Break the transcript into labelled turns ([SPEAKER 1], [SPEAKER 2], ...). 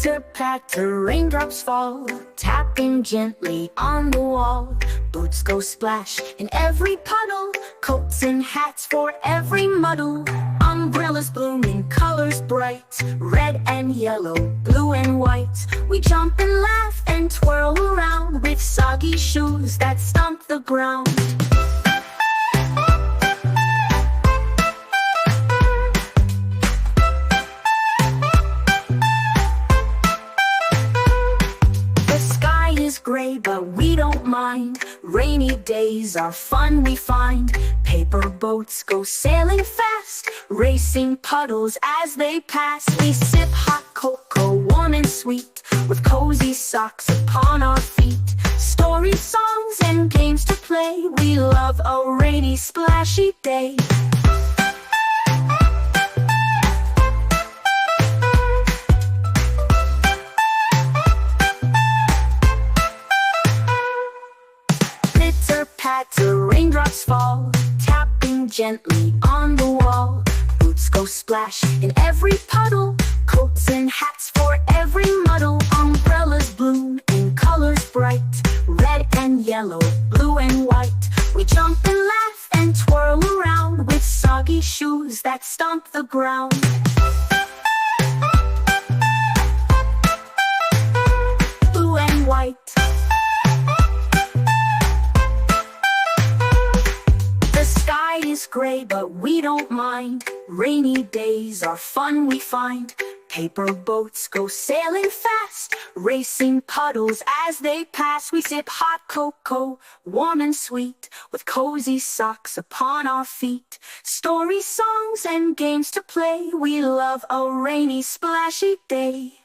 [SPEAKER 1] Pitter patter, raindrops fall, tapping gently on the wall. Boots go splash in every puddle, coats and hats for every muddle. Umbrellas bloom in colors bright, red and yellow, blue and white. We jump and laugh and twirl around with soggy shoes that stomp the ground. Gray, but we don't mind. Rainy days are fun we find. Paper boats go sailing fast, racing puddles as they pass. We sip hot cocoa, warm and sweet, with cozy socks upon our feet. Stories, songs, and games to play. We love a rainy, splashy day. Patter, raindrops fall, tapping gently on the wall. Boots go splash in every puddle, coats and hats for every muddle. Umbrellas bloom in colors bright, red and yellow, blue and white. We jump and laugh and twirl around with soggy shoes that stomp the ground. Blue and white. Gray, but we don't mind. Rainy days are fun we find. Paper boats go sailing fast, racing puddles as they pass. We sip hot cocoa, warm and sweet, with cozy socks upon our feet. Stories, songs, and games to play. We love a rainy, splashy day.